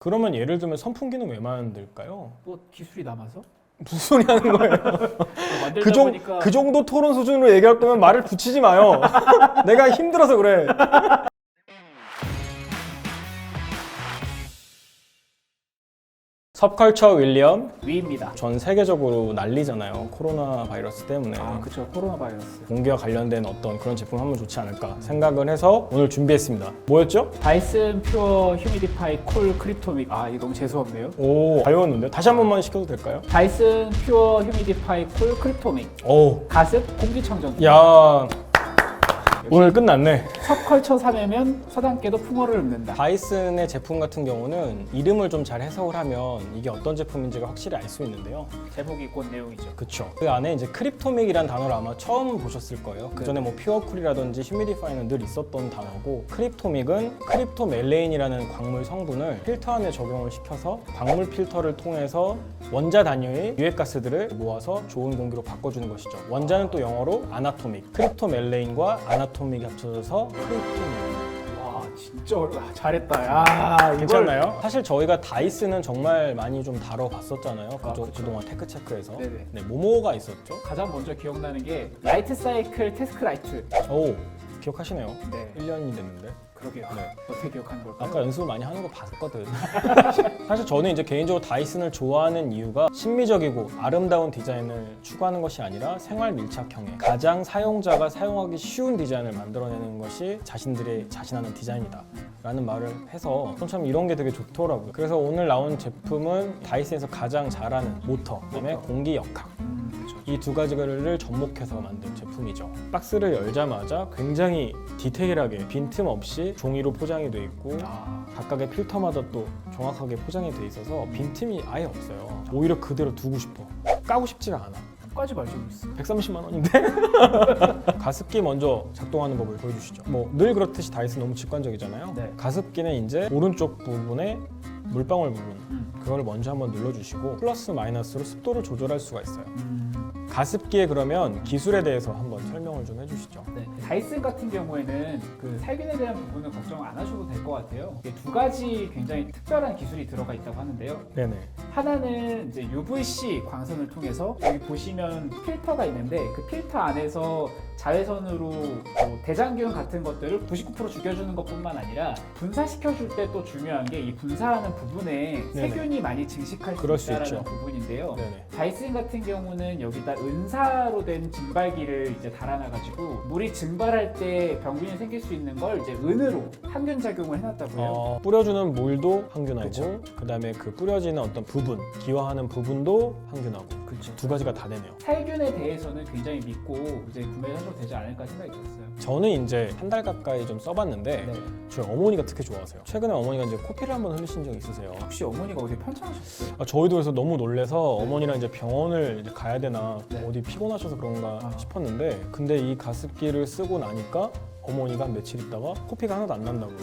그러면 예를 들면 선풍기는 왜 만들까요? 뭐 기술이 남아서? 무슨 소리 하는 거예요? 만들다 보니까 그 정도 토론 수준으로 얘기할 거면 말을 붙이지 마요. 내가 힘들어서 그래. 섭컬처 윌리엄, 위입니다. 전 세계적으로 난리잖아요. 코로나 바이러스 때문에. 그쵸. 코로나 바이러스. 공기와 관련된 어떤 그런 제품 하면 좋지 않을까 생각을 해서 오늘 준비했습니다. 뭐였죠? 다이슨 퓨어 휴미디파이 콜 크립토믹. 이거 너무 재수없네요. 오, 가벼웠는데? 다시 한 번만 시켜도 될까요? 다이슨 퓨어 휴미디파이 콜 크립토믹. 오, 가습 공기청정기. 야, 오늘 끝났네. 섭컬처 3회면 서당께도 풍어를 읊는다. 다이슨의 제품 같은 경우는 이름을 좀 잘 해석을 하면 이게 어떤 제품인지가 확실히 알 수 있는데요. 제목이 곧 내용이죠. 그쵸. 그 안에 이제 크립토믹이란 단어를 아마 처음 보셨을 거예요. 그 전에 뭐 퓨어쿨이라든지 휴미디파이는 늘 있었던 단어고, 크립토믹은 크립토멜레인이라는 광물 성분을 필터 안에 적용을 시켜서 광물 필터를 통해서 원자 단위의 유해가스들을 모아서 좋은 공기로 바꿔주는 것이죠. 원자는 또 영어로 아나토믹, 크립토멜레인과 아나토믹이 합쳐져서 크립토믹. 와 진짜 잘했다. 야 괜찮나요? 사실 저희가 다이슨은 정말 많이 좀 다뤄봤었잖아요. 그쵸. 그동안 테크체크에서. 네네. 네, 뭐뭐가 있었죠? 가장 먼저 기억나는 게 라이트 사이클 테스크라이트. 오, 기억하시네요. 네. 1년이 됐는데. 그러게요. 네. 어떻게 기억하는 걸까요? 아까 연습을 많이 하는 거 봤거든. 사실 저는 이제 개인적으로 다이슨을 좋아하는 이유가 신미적이고 아름다운 디자인을 추구하는 것이 아니라 생활 밀착형의 가장 사용자가 사용하기 쉬운 디자인을 만들어내는 것이 자신들의 자신하는 디자인이다 라는 말을 해서 전 참 이런 게 되게 좋더라고요. 그래서 오늘 나온 제품은 다이슨에서 가장 잘하는 모터, 그다음에 공기 역학, 이 두 가지를 접목해서 만든 제품이죠. 박스를 열자마자 굉장히 디테일하게 빈틈없이 종이로 포장이 돼 있고 각각의 필터마다 또 정확하게 포장이 돼 있어서 빈틈이 아예 없어요. 오히려 그대로 두고 싶어. 까고 싶지가 않아. 까지 말좀 있어. 130만 원인데? 가습기 먼저 작동하는 법을 보여주시죠. 뭐 늘 그렇듯이 다이슨 너무 직관적이잖아요. 네. 가습기는 이제 오른쪽 부분에 물방울 부분, 그걸 먼저 한번 눌러주시고 플러스 마이너스로 습도를 조절할 수가 있어요. 가습기에 그러면 기술에 대해서 한번 설명을 좀 해주시죠. 네. 다이슨 같은 경우에는 그 살균에 대한 부분은 걱정 안 하셔도 될 것 같아요. 이게 두 가지 굉장히 특별한 기술이 들어가 있다고 하는데요. 네네. 하나는 이제 UVC 광선을 통해서 여기 보시면 필터가 있는데 그 필터 안에서 자외선으로 뭐 대장균 같은 것들을 99% 죽여주는 것뿐만 아니라 분사시켜줄 때 또 중요한 게 이 분사하는 부분에 네네. 세균이 많이 증식할 수 그럴 수 있다는 있죠. 부분인데요. 네네. 다이슨 같은 경우는 여기다 은사로 된 증발기를 이제 달아놔가지고 물이 증발할 때 병균이 생길 수 있는 걸 이제 은으로 항균 작용을 해놨다고요. 뿌려주는 물도 항균하고, 그쵸. 그다음에 그 뿌려지는 어떤 부분, 기화하는 부분도 항균하고, 그렇죠. 두 가지가 다 되네요. 살균에 대해서는 굉장히 믿고 이제 구매를 하셔도 되지 않을까 생각이 들었어요. 저는 이제 한 달 가까이 좀 써봤는데 네. 저희 어머니가 특히 좋아하세요. 최근에 어머니가 이제 코피를 한번 흘리신 적 있으세요. 혹시 어머니가 어디 편찮으셨어요? 저희도 그래서 너무 놀래서 어머니랑 이제 병원을 이제 가야 되나 네. 어디 피곤하셔서 그런가 싶었는데, 근데 이 가습기를 쓰고 나니까 어머니가 한 며칠 있다가 코피가 하나도 안 난다고.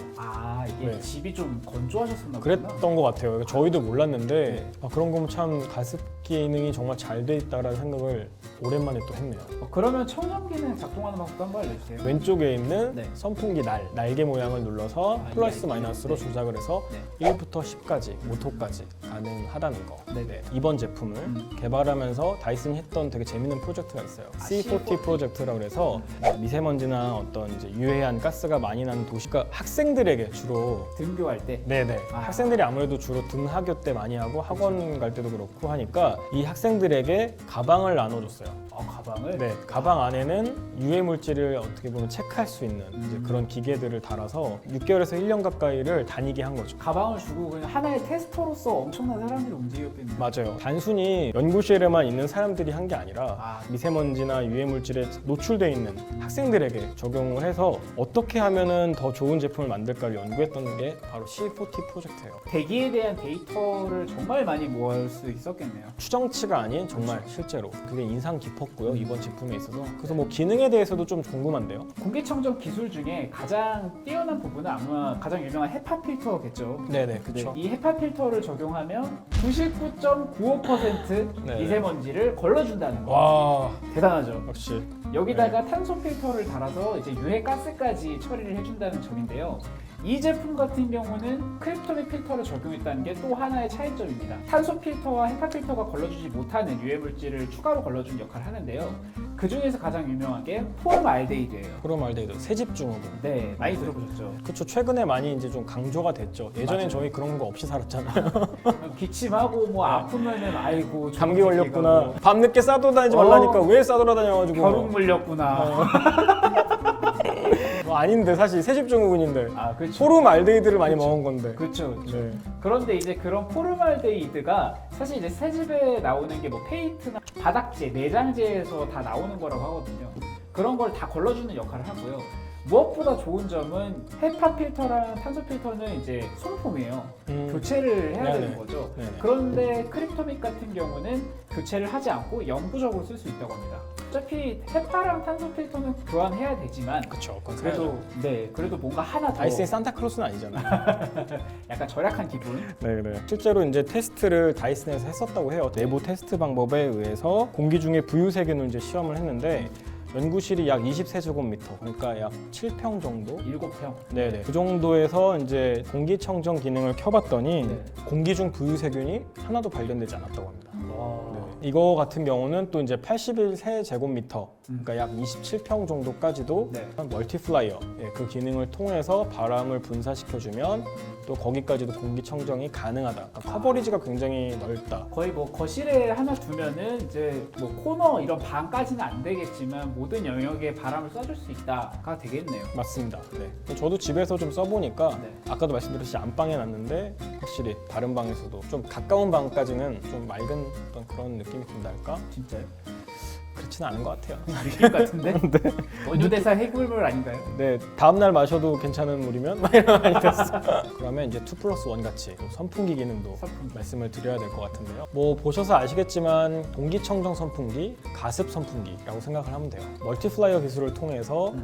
이게 네. 집이 좀 건조하셨었나 보구나. 그랬던 것 같아요. 저희도 몰랐는데 그런 거면 참 가습기 기능이 정말 잘 돼 있다라는 생각을 오랜만에 또 했네요. 그러면 청정기는 작동하는 방법도 한번 알려주세요. 왼쪽에 있는 네. 선풍기 날개 모양을 눌러서 플러스 이 마이너스로 네. 조작을 해서 네. 1부터 10까지, 5토까지 가능하다는 거. 네네. 이번 제품을 개발하면서 다이슨이 했던 되게 재밌는 프로젝트가 있어요. C40 프로젝트라고 해서 미세먼지나 어떤 이제 유해한 가스가 많이 나는 도시, 그러니까 학생들에게 주로 등교할 때. 네네. 학생들이 아무래도 주로 등하교 때 많이 하고 학원 갈 때도 그렇고 하니까 이 학생들에게 가방을 나눠줬어요. 가방을? 네, 가방 안에는 유해 물질을 어떻게 보면 체크할 수 있는 이제 그런 기계들을 달아서 6개월에서 1년 가까이를 다니게 한 거죠. 가방을 주고 그냥 하나의 테스터로서 엄청난 사람들이 움직였겠네요. 맞아요. 단순히 연구실에만 있는 사람들이 한 게 아니라 미세먼지나 유해 물질에 노출돼 있는 학생들에게 적용을 해서 어떻게 하면은 더 좋은 제품을 만들까를 연구했던 게 바로 C40 프로젝트예요. 대기에 대한 데이터를 정말 많이 모을 수 있었겠네요. 추정치가 아닌 정말 실제로 그게 인상 깊었고요, 이번 제품에 있어서. 그래서 뭐 기능에 대해서도 좀 궁금한데요. 공기청정 기술 중에 가장 뛰어난 부분은 아마 가장 유명한 헤파 필터겠죠. 네네, 그렇죠. 이 헤파 필터를 적용하면 99.95% 네. 미세먼지를 걸러준다는 거. 와, 대단하죠. 역시. 여기다가 탄소 필터를 달아서 이제 유해 가스까지 처리를 해준다는 점인데요. 이 제품 같은 경우는 크립토믹 필터를 적용했다는 게 또 하나의 차이점입니다. 탄소 필터와 헤파 필터가 걸러주지 못하는 유해 물질을 추가로 걸러주는 역할을 하는데요. 그 중에서 가장 유명한 게 포름알데히드예요. 포름알데히드 세집 중후군. 네, 많이 들어보셨죠? 그렇죠. 최근에 많이 이제 좀 강조가 됐죠. 예전엔 맞아요. 저희 그런 거 없이 살았잖아요. 기침하고 뭐 아프면은 아이고 감기 걸렸구나. 밤늦게 싸돌아다니지 말라니까 왜 싸돌아다녀가지고. 벼룩 물렸구나. 뭐 아닌데 사실 세집 중후군인데. 아, 그렇죠. 포름알데히드를 많이 그쵸. 먹은 건데. 그렇죠. 네. 그런데 이제 그런 포름알데히드가 사실 이제 새집에 나오는 게 뭐 페인트나 바닥재, 내장재에서 다 나오는 거라고 하거든요. 그런 걸 다 걸러주는 역할을 하고요. 무엇보다 좋은 점은 헤파 필터랑 탄소 필터는 이제 소모품이에요. 교체를 해야 네네. 되는 거죠. 네네. 그런데 크립토믹 같은 경우는 교체를 하지 않고 영구적으로 쓸 수 있다고 합니다. 어차피 헤파랑 탄소 필터는 교환해야 되지만 그쵸. 그래도 뭔가 하나 더 다이슨의 산타클로스는 아니잖아요. 약간 절약한 기분. 네. 실제로 이제 테스트를 다이슨에서 했었다고 해요. 내부 테스트 방법에 의해서 공기 중에 부유 세균을 이제 시험을 했는데 연구실이 약 20세제곱미터, 그러니까 약 7평 정도. 7평. 네네. 그 정도에서 이제 공기청정 기능을 켜봤더니 네. 공기 중 부유 세균이 하나도 발견되지 않았다고 합니다. 와. 이거 같은 경우는 또 이제 81세제곱미터, 그러니까 약 27평 정도까지도 네. 멀티플라이어, 그 기능을 통해서 바람을 분사시켜주면 또 거기까지도 공기청정이 가능하다. 그러니까 커버리지가 굉장히 넓다. 거의 뭐 거실에 하나 두면은 이제 뭐 코너 이런 방까지는 안 되겠지만 모든 영역에 바람을 쏴줄 수 있다가 되겠네요. 맞습니다. 네. 저도 집에서 좀 써보니까 네. 아까도 말씀드렸듯이 안방에 놨는데 확실히 다른 방에서도 좀 가까운 방까지는 좀 맑은 어떤 그런 느낌이 든달까? 진짜요? 그렇지는 않은 것 같아요. 느낌 같은데? 원효대사 해골물 아닌가요? 네, 다음날 마셔도 괜찮은 물이면 막 이런 많이 됐어. 그러면 이제 2+1 같이 또 선풍기 기능도 선풍기. 말씀을 드려야 될 것 같은데요. 뭐 보셔서 아시겠지만 공기청정 선풍기, 가습 선풍기라고 생각을 하면 돼요. 멀티플라이어 기술을 통해서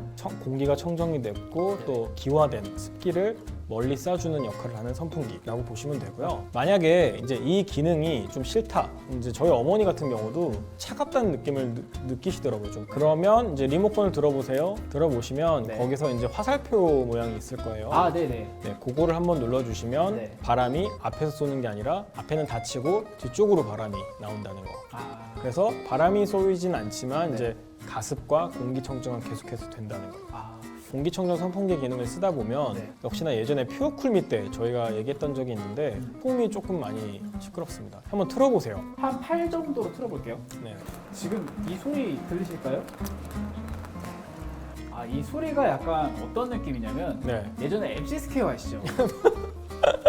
공기가 청정이 됐고 또 기화된 습기를 멀리 쏴주는 역할을 하는 선풍기라고 보시면 되고요. 만약에 이제 이 기능이 좀 싫다, 이제 저희 어머니 같은 경우도 차갑다는 느낌을 느끼시더라고요. 좀 그러면 이제 리모컨을 들어보세요. 들어보시면 네. 거기서 이제 화살표 모양이 있을 거예요. 아, 네네. 네, 그거를 한번 눌러주시면 네. 바람이 앞에서 쏘는 게 아니라 앞에는 닫히고 뒤쪽으로 바람이 나온다는 거. 아, 그래서 바람이 쏘이진 않지만 네. 이제 가습과 공기청정은 계속해서 된다는 거. 아, 공기청정 선풍기 기능을 쓰다 보면 네. 역시나 예전에 퓨어쿨미 때 저희가 얘기했던 적이 있는데 폼이 조금 많이 시끄럽습니다. 한번 틀어보세요. 한 8 정도로 틀어볼게요. 네. 지금 이 소리 들리실까요? 아, 이 소리가 약간 어떤 느낌이냐면 네. 예전에 MC 스퀘어 아시죠?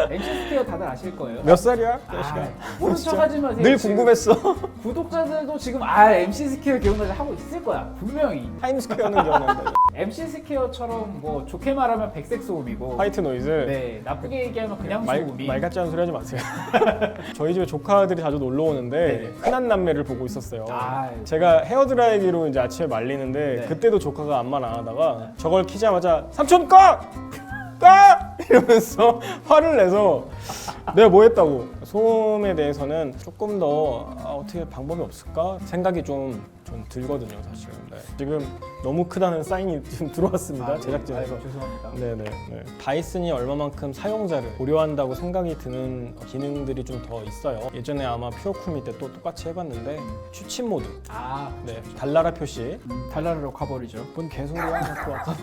MC 스퀘어 다들 아실 거예요. 몇 살이야? 아, 모른 척하지 마세요. 늘 지금 궁금했어. 구독자들도 지금 MC 스퀘어 기억나지 하고 있을 거야. 분명히. 타임스퀘어는 기억나는데. MC 스퀘어처럼 뭐 좋게 말하면 백색 소음이고 화이트 노이즈. 네, 나쁘게 얘기하면 그냥 소음이 말 같지 않은 소리 하지 마세요. 저희 집에 조카들이 자주 놀러 오는데 네네. 흔한 남매를 보고 있었어요. 아, 제가 헤어드라이기로 이제 아침에 말리는데 네. 그때도 조카가 안만 안 하다가 저걸 키자마자 삼촌 꺼! 꺼! 이러면서 화를 내서 내가 뭐 했다고. 소음에 대해서는 조금 더 어떻게 방법이 없을까 생각이 좀 들거든요, 사실은. 네. 지금 너무 크다는 사인이 지금 들어왔습니다, 네. 제작진에서. 아이고, 죄송합니다. 네네. 다이슨이 얼마만큼 사용자를 고려한다고 생각이 드는 기능들이 좀 더 있어요. 예전에 아마 퓨어쿨미 때 또 똑같이 해봤는데 취침 모드, 아, 네, 달나라 표시. 달라르로 가버리죠. 뭔 개소리야 자꾸 아까.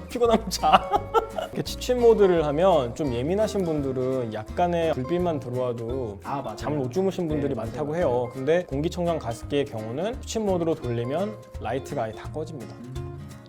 피곤하면 자. 이렇게 취침 모드를 하면 좀 예민하신 분들은 약간의 불빛만 들어와도 아, 맞아요. 잠을 못 주무신 분들이 네, 많다고 맞아요. 해요. 근데 공기청정 가습기의 경우는 취침 모드로 돌리면 라이트가 아예 다 꺼집니다.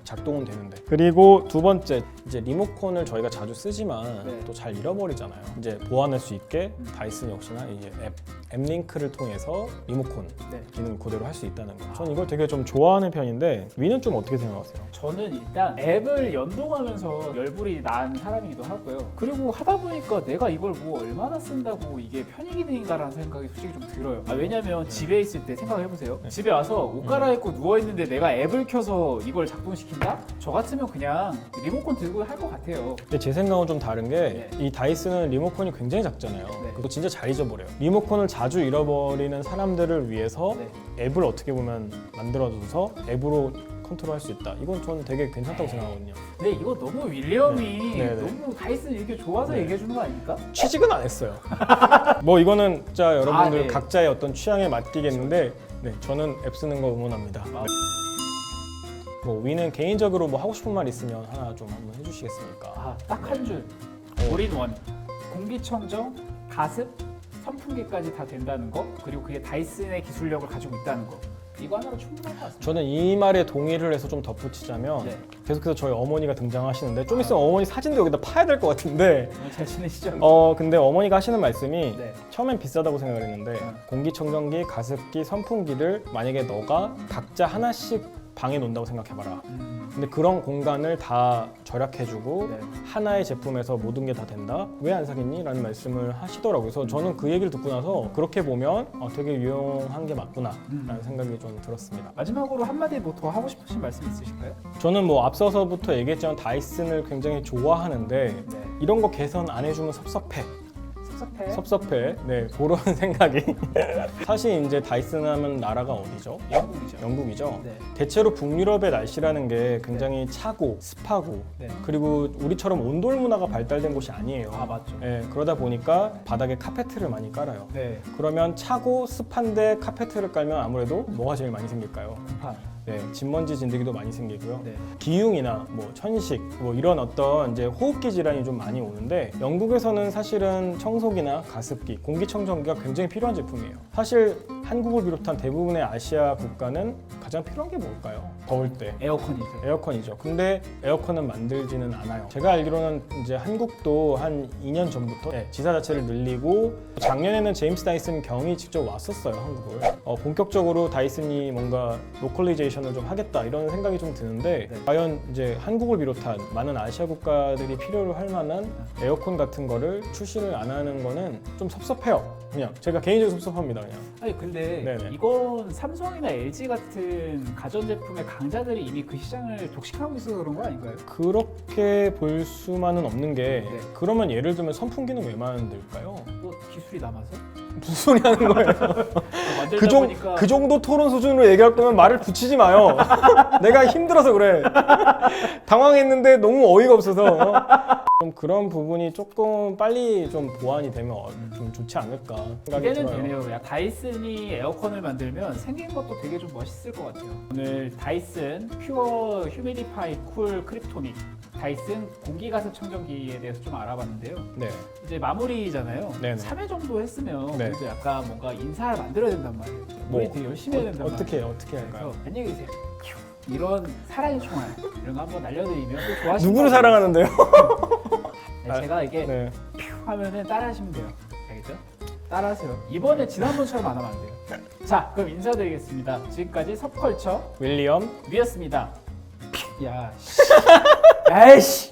작동은 되는데. 그리고 두 번째, 이제 리모컨을 저희가 자주 쓰지만 네. 또 잘 잃어버리잖아요. 이제 보완할 수 있게 다이슨 역시나 이제 앱 링크를 통해서 리모컨 네. 기능을 그대로 할 수 있다는 거. 전 이걸 되게 좀 좋아하는 편인데 위는 좀 어떻게 생각하세요? 저는 일단 앱을 연동하면서 열불이 난 사람이기도 하고요. 그리고 하다 보니까 내가 이걸 뭐 얼마나 쓴다고 이게 편의기능인가라는 생각이 솔직히 좀 들어요. 왜냐면 집에 있을 때 생각해보세요. 네. 집에 와서 옷 갈아입고 누워있는데 내가 앱을 켜서 이걸 작동시킨다? 저 같으면 그냥 리모컨 들고 할 것 같아요. 근데 제 생각은 좀 다른 게 이 다이슨은 리모컨이 굉장히 작잖아요. 네. 그거 진짜 잘 잊어버려요. 리모컨을 자주 잃어버리는 사람들을 위해서 네. 앱을 어떻게 보면 만들어줘서 앱으로 컨트롤할 수 있다. 이건 저는 되게 괜찮다고 생각하거든요. 근데 이거 너무 윌리엄이 네, 네. 너무 다이슨 이렇게 좋아서 네. 얘기해 주는 거 아닙니까? 취직은 안 했어요. 뭐 이거는 진짜 여러분들 네. 각자의 어떤 취향에 맡기겠는데 네, 저는 앱 쓰는 거 응원합니다. 아. 네. 뭐 위는 개인적으로 뭐 하고 싶은 말 있으면 하나 좀 한번 해주시겠습니까? 딱 한 줄. 올인원. 공기청정, 가습, 선풍기까지 다 된다는 거. 그리고 그게 다이슨의 기술력을 가지고 있다는 거. 이거 하나로 충분할 것 같습니다. 저는 이 말에 동의를 해서 좀 덧붙이자면 네. 계속해서 저희 어머니가 등장하시는데 좀 있으면 어머니 사진도 여기다 파야 될 것 같은데 오늘 잘 지내시죠? 근데 어머니가 하시는 말씀이 네. 처음엔 비싸다고 생각을 했는데 공기청정기, 가습기, 선풍기를 만약에 너가 각자 하나씩 방에 놓는다고 생각해봐라. 근데 그런 공간을 다 절약해주고 네. 하나의 제품에서 모든 게 다 된다? 왜 안 사겠니? 라는 말씀을 하시더라고요. 그래서 저는 그 얘기를 듣고 나서 그렇게 보면 되게 유용한 게 맞구나 라는 생각이 좀 들었습니다. 마지막으로 한마디 뭐 더 하고 싶으신 말씀 있으실까요? 저는 뭐 앞서서부터 얘기했지만 다이슨을 굉장히 좋아하는데 네. 이런 거 개선 안 해주면 섭섭해. 섭섭해. 네, 그런 생각이. 사실 이제 다이슨 하면 나라가 어디죠? 영국이죠. 영국이죠. 네. 대체로 북유럽의 날씨라는 게 굉장히 차고 습하고 네. 그리고 우리처럼 온돌 문화가 발달된 곳이 아니에요. 아 맞죠. 네, 그러다 보니까 바닥에 카페트를 많이 깔아요. 네. 그러면 차고 습한데 카페트를 깔면 아무래도 뭐가 제일 많이 생길까요? 공판. 네, 진먼지 진드기도 많이 생기고요. 네. 기흉이나 뭐 천식 뭐 이런 어떤 이제 호흡기 질환이 좀 많이 오는데 영국에서는 사실은 청소기나 가습기, 공기청정기가 굉장히 필요한 제품이에요. 사실 한국을 비롯한 대부분의 아시아 국가는 가장 필요한 게 뭘까요? 더울 때. 에어컨이죠. 에어컨이죠. 근데 에어컨은 만들지는 않아요. 제가 알기로는 이제 한국도 한 2년 전부터 지사 자체를 늘리고 작년에는 제임스 다이슨 경이 직접 왔었어요, 한국을. 본격적으로 다이슨이 뭔가 로컬리제이션을 좀 하겠다 이런 생각이 좀 드는데 네. 과연 이제 한국을 비롯한 많은 아시아 국가들이 필요로 할 만한 에어컨 같은 거를 출시를 안 하는 거는 좀 섭섭해요. 그냥 제가 개인적으로 섭섭합니다, 그냥. 아니 근데 네네. 이건 삼성이나 LG 같은 가전제품의 강자들이 이미 그 시장을 독식하고 있어서 그런 거 아닌가요? 그렇게 볼 수만은 없는 게 네. 그러면 예를 들면 선풍기는 왜 만들까요? 또 기술이 남아서? 무슨 소리 하는 거예요? 만들다 보니까 그 정도 토론 수준으로 얘기할 거면 말을 붙이지 마요. 내가 힘들어서 그래. 당황했는데 너무 어이가 없어서. 좀 그런 부분이 조금 빨리 좀 보완이 되면 좀 좋지 않을까 생각이 기대는 들어요. 되네요. 야, 다이슨이 에어컨을 만들면 생긴 것도 되게 좀 멋있을 것 같아요. 오늘 다이슨 퓨어 휴미디파이 쿨 크립토닉 다이슨 공기가습 청정기에 대해서 좀 알아봤는데요. 네. 이제 마무리잖아요. 네네. 3회 정도 했으면 네. 그래도 약간 뭔가 인사를 만들어야 된단 말이에요. 뭐, 우리 되게 열심히 해야 된단 어떻게 말이에요. 할까요? 그래서 안녕히 계세요. 이런 사랑의 총알 이런 거 한번 날려드리면 또 좋아하시는 누구를 거 사랑하는데요? 네, 제가 이게 네. 퓨 하면은 따라하시면 돼요. 알겠죠? 따라하세요. 이번에 지난번처럼 안 하면 안 돼요. 자, 그럼 인사드리겠습니다. 지금까지 섭컬처 윌리엄 위였습니다. 야, 씨. 야이씨.